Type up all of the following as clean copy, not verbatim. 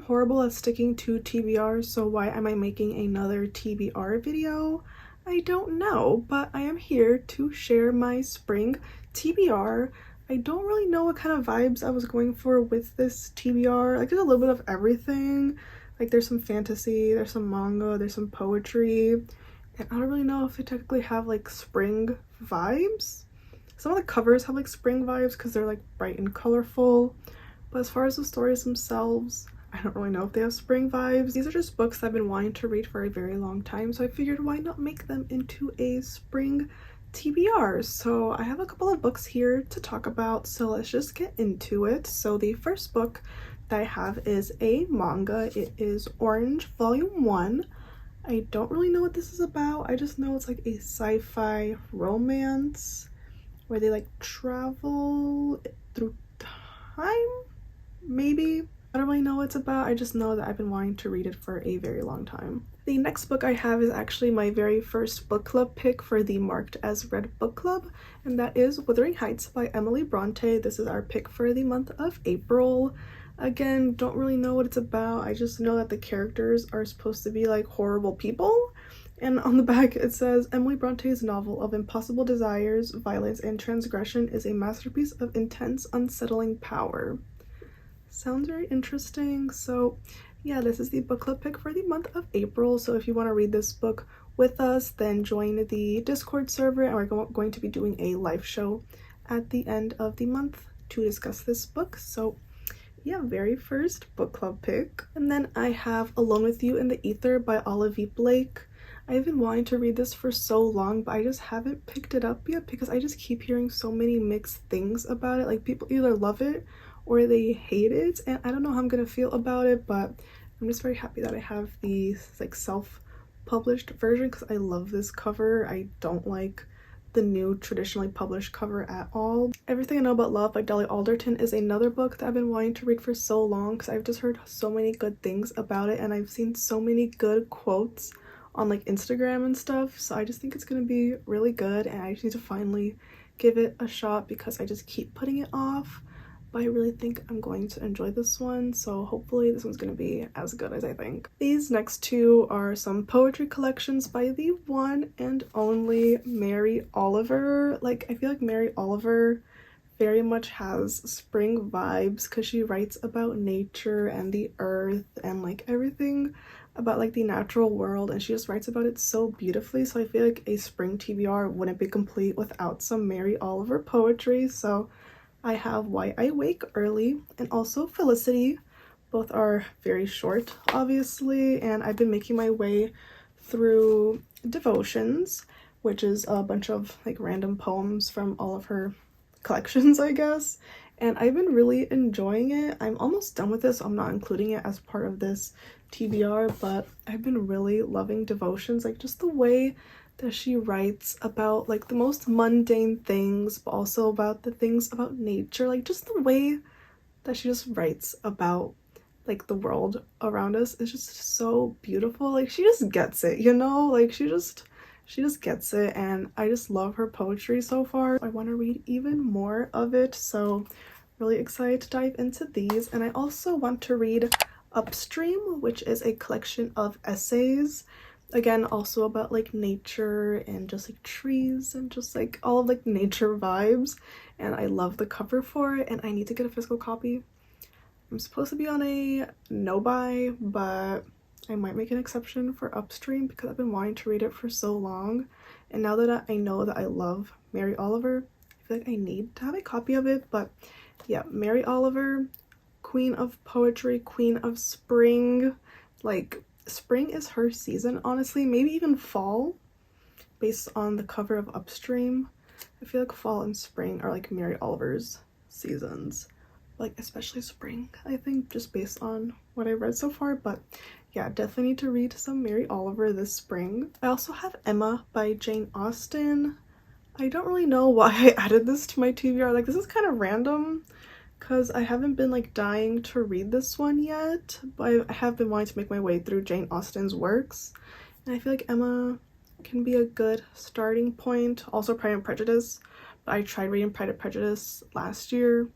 I'm horrible at sticking to TBR, so why am I making another TBR video? I don't know, but I am here to share my spring TBR. I don't really know what kind of vibes I was going for with this TBR. Like, there's a little bit of everything. Like, there's some fantasy, there's some manga, there's some poetry, and I don't really know if they technically have like spring vibes. Some of the covers have like spring vibes because they're like bright and colorful, but as far as the stories themselves, I don't really know if they have spring vibes. These are just books that I've been wanting to read for a very long time, so I figured why not make them into a spring TBR. So I have a couple of books here to talk about, so let's just get into it. So the first book that I have is a manga. It is Orange Volume 1. I don't really know what this is about. I just know it's like a sci-fi romance where they like travel through time, maybe. I don't really know what it's about. I just know that I've been wanting to read it for a very long time. The next book I have is actually my very first book club pick for the Marked as Read book club, and that is Wuthering Heights by Emily Bronte. This is our pick for the month of April. Again, don't really know what it's about. I just know that the characters are supposed to be like horrible people. And on the back it says, Emily Bronte's novel of impossible desires, violence, and transgression is a masterpiece of intense, unsettling power. Sounds very interesting. So yeah, this is the book club pick for the month of April. So if you want to read this book with us, then join the Discord server, and we're going to be doing a live show at the end of the month to discuss this book. So yeah, very first book club pick. And then I have Alone with You in the Ether by Olive Blake. I've been wanting to read this for so long, but I just haven't picked it up yet because I just keep hearing so many mixed things about it. Like, people either love it or they hate it, and I don't know how I'm gonna feel about it, but I'm just very happy that I have the like self-published version because I love this cover. I don't like the new traditionally published cover at all. Everything I Know About Love by Dolly Alderton is another book that I've been wanting to read for so long because I've just heard so many good things about it, and I've seen so many good quotes on like Instagram and stuff, so I just think it's gonna be really good, and I just need to finally give it a shot because I just keep putting it off. But I really think I'm going to enjoy this one, so hopefully this one's gonna be as good as I think. These next two are some poetry collections by the one and only Mary Oliver. Like, I feel like Mary Oliver very much has spring vibes because she writes about nature and the earth and like everything about like the natural world, and she just writes about it so beautifully. So I feel like a spring TBR wouldn't be complete without some Mary Oliver poetry. So I have Why I Wake Early and also Felicity. Both are very short, obviously, and I've been making my way through Devotions, which is a bunch of like random poems from all of her collections, I guess, and I've been really enjoying it. I'm almost done with this, so I'm not including it as part of this TBR, but I've been really loving Devotions, like just the way that she writes about like the most mundane things, but also about the things about nature, like just the way that she just writes about like the world around us is just so beautiful. Like, she just gets it, you know, like she just gets it, and I just love her poetry so far. I want to read even more of it, so really excited to dive into these. And I also want to read Upstream, which is a collection of essays, again also about like nature and just like trees and just like all of like nature vibes, and I love the cover for it, and I need to get a physical copy. I'm supposed to be on a no buy, but I might make an exception for Upstream because I've been wanting to read it for so long, and now that I know that I love Mary Oliver, I feel like I need to have a copy of it. But yeah, Mary Oliver, queen of poetry, queen of spring. Like, spring is her season, honestly. Maybe even fall, based on the cover of Upstream. I feel like fall and spring are like Mary Oliver's seasons, like especially spring, I think, just based on what I read so far. But yeah, definitely need to read some Mary Oliver this spring. I also have Emma by Jane Austen. I don't really know why I added this to my TBR. Like, this is kind of random because I haven't been like dying to read this one yet, but I have been wanting to make my way through Jane Austen's works, and I feel like Emma can be a good starting point. Also Pride and Prejudice, but I tried reading Pride and Prejudice last year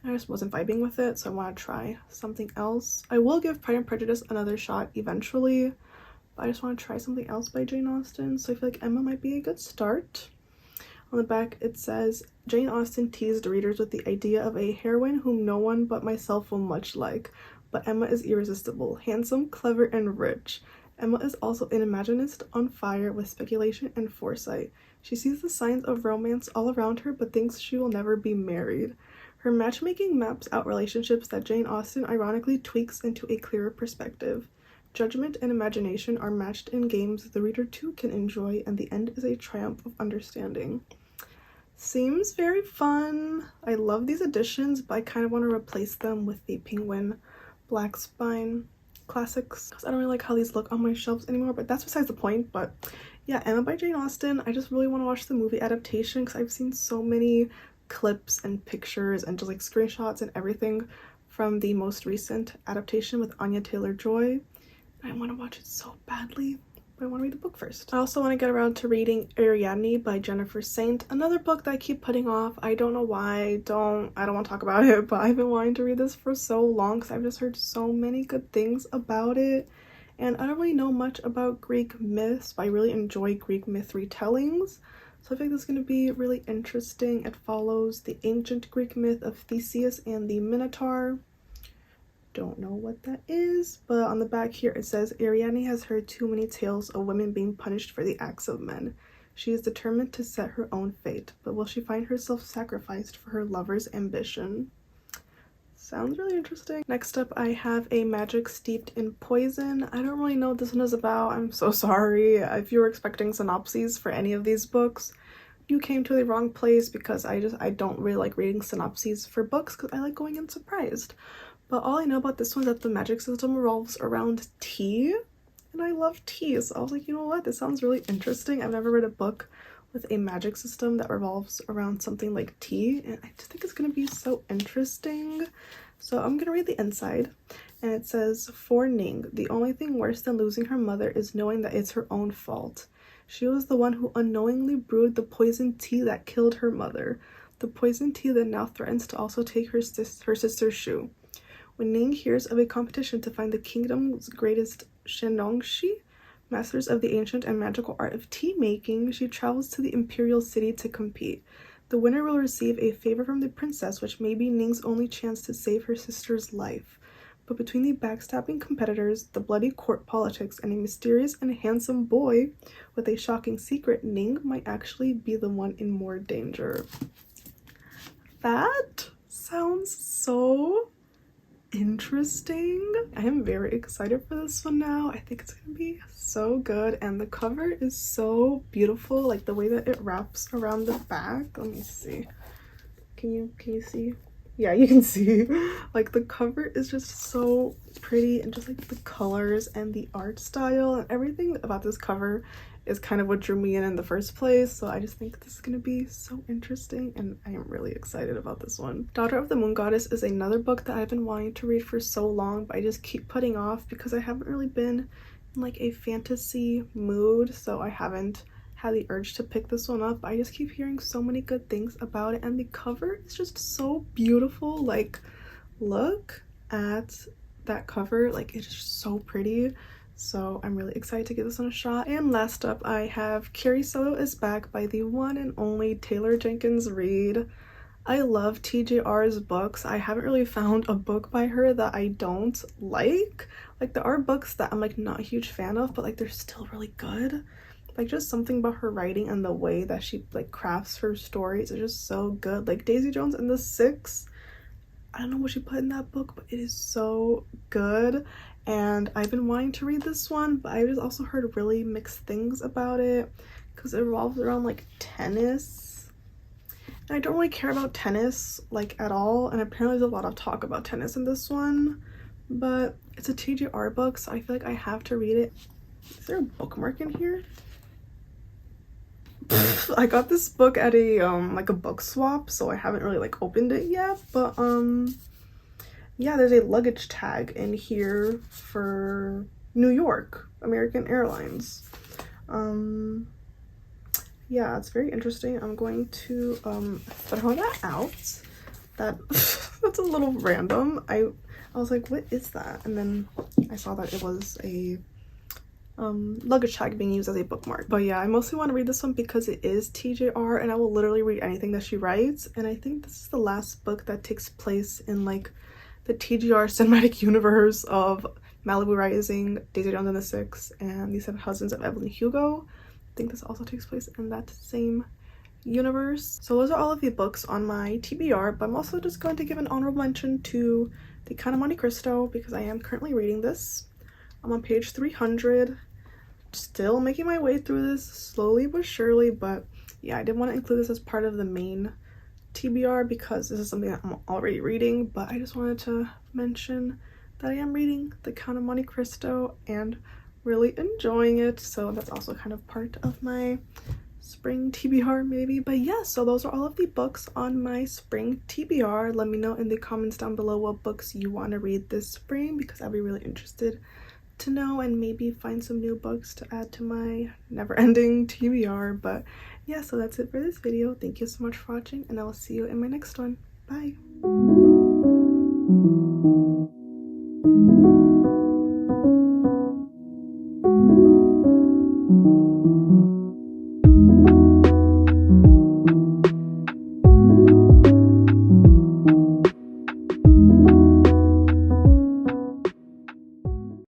I just wasn't vibing with it, so I want to try something else. I will give Pride and Prejudice another shot eventually, but I just want to try something else by Jane Austen, so I feel like Emma might be a good start. On the back it says, Jane Austen teased readers with the idea of a heroine whom no one but myself will much like, but Emma is irresistible, handsome, clever, and rich. Emma is also an imaginist on fire with speculation and foresight. She sees the signs of romance all around her but thinks she will never be married. Her matchmaking maps out relationships that Jane Austen ironically tweaks into a clearer perspective. Judgment and imagination are matched in games the reader too can enjoy, and the end is a triumph of understanding. Seems very fun. I love these editions, but I kind of want to replace them with the Penguin Black Spine classics because I don't really like how these look on my shelves anymore, but that's besides the point. But yeah, Emma by Jane Austen. I just really want to watch the movie adaptation because I've seen so many clips and pictures and just like screenshots and everything from the most recent adaptation with Anya Taylor-Joy. I want to watch it so badly, but I want to read the book first. I also want to get around to reading Ariadne by Jennifer Saint, another book that I keep putting off. I don't know why. I don't want to talk about it, but I've been wanting to read this for so long because I've just heard so many good things about it, and I don't really know much about Greek myths, but I really enjoy Greek myth retellings, so I think this is going to be really interesting. It follows the ancient Greek myth of Theseus and the Minotaur. Don't know what that is, but on the back here it says, Ariadne has heard too many tales of women being punished for the acts of men. She is determined to set her own fate, but will she find herself sacrificed for her lover's ambition? Sounds really interesting. Next up, I have A Magic Steeped in Poison. I don't really know what this one is about. I'm so sorry. If you were expecting synopses for any of these books, you came to the wrong place, because I don't really like reading synopses for books because I like going in surprised. But all I know about this one is that the magic system revolves around tea, and I love tea, so I was like, you know what, this sounds really interesting. I've never read a book with a magic system that revolves around something like tea, and I just think it's going to be so interesting. So I'm going to read the inside, and it says, For Ning, the only thing worse than losing her mother is knowing that it's her own fault. She was the one who unknowingly brewed the poison tea that killed her mother, the poison tea that now threatens to also take her sister's shoe. When Ning hears of a competition to find the kingdom's greatest Shenongshi, masters of the ancient and magical art of tea making, she travels to the imperial city to compete. The winner will receive a favor from the princess, which may be Ning's only chance to save her sister's life. But between the backstabbing competitors, the bloody court politics, and a mysterious and handsome boy with a shocking secret, Ning might actually be the one in more danger. That sounds so interesting. I am very excited for this one now. I think it's gonna be so good, and the cover is so beautiful, like the way that it wraps around the back. Let me see. Can you see? Yeah, you can see. Like the cover is just so pretty, and just like the colors and the art style and everything about this cover is kind of what drew me in the first place. So I just think this is gonna be so interesting, and I am really excited about this one. Daughter of the Moon Goddess is another book that I've been wanting to read for so long, but I just keep putting off because I haven't really been in like a fantasy mood, so I haven't had the urge to pick this one up. I just keep hearing so many good things about it, and the cover is just so beautiful. Like, look at that cover, like it's just so pretty. So I'm really excited to give this one a shot. And last up, I have Carrie Soto is Back by the one and only Taylor Jenkins Reid. I love TJR's books. I haven't really found a book by her that I don't like. Like, there are books that I'm like not a huge fan of, but like they're still really good. Like, just something about her writing and the way that she like crafts her stories is just so good. Like Daisy Jones and the Six, I don't know what she put in that book, but it is so good. And I've been wanting to read this one, but I just also heard really mixed things about it because it revolves around like tennis, and I don't really care about tennis like at all, and apparently there's a lot of talk about tennis in this one, but it's a TJR book, so I feel like I have to read it. Is there a bookmark in here? I got this book at a like a book swap, so I haven't really like opened it yet, but yeah, there's a luggage tag in here for New York, American Airlines. Yeah, it's very interesting. I'm going to throw that out. That it's a little random. I was like, what is that? And then I saw that it was a luggage tag being used as a bookmark. But yeah, I mostly want to read this one because it is TJR and I will literally read anything that she writes. And I think this is the last book that takes place in like the TJR cinematic universe of Malibu Rising, Daisy Jones and the Six, and The Seven Husbands of Evelyn Hugo. I think this also takes place in that same universe. So those are all of the books on my TBR, but I'm also just going to give an honorable mention to The Count of Monte Cristo because I am currently reading this. I'm on page 300, still making my way through this slowly but surely, but yeah, I did want to include this as part of the main TBR because this is something that I'm already reading, but I just wanted to mention that I am reading The Count of Monte Cristo and really enjoying it, so that's also kind of part of my spring TBR maybe. But yeah, so those are all of the books on my spring TBR. Let me know in the comments down below what books you want to read this spring because I'd be really interested to know and maybe find some new books to add to my never-ending TBR. But yeah, so that's it for this video. Thank you so much for watching and I will see you in my next one. Bye.